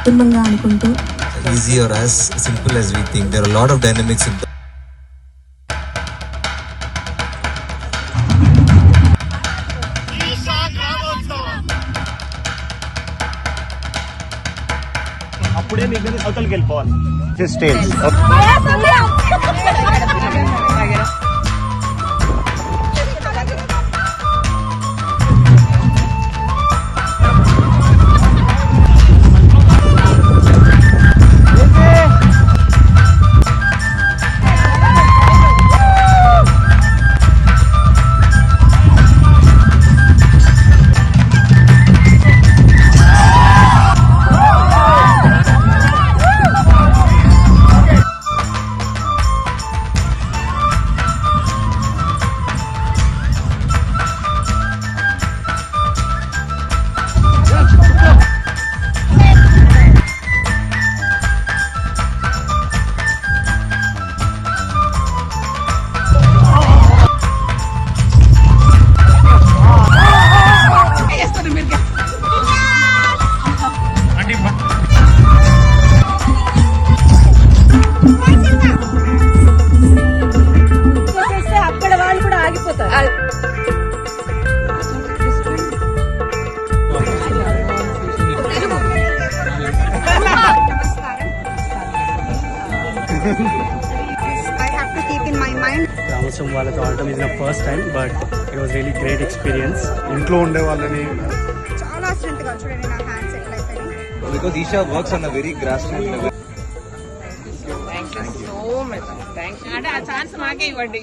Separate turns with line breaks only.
ఉత్తమంగా అనుకుంటూ
easy or as simple as we think. There are a lot of dynamics in
అప్పుడే మీకు అవతలకి వెళ్ళిపోవాలి. Stage
I have to keep in my mind.
Ramaswamy వాళ్ళతో ఆడటం ఇది నా first time, but it was really great experience. ఇంట్లో ఉండే వాళ్ళని
చాలా స్ట్రెంత్ గా చూడండి నా హ్యాండ్స్ ఎట్లా అవుతాయి.
because Isha works on a very grassroots level.
Thank you so much. Thank you. అంటే ఆ ఛాన్స్ మాకే ఇవ్వండి.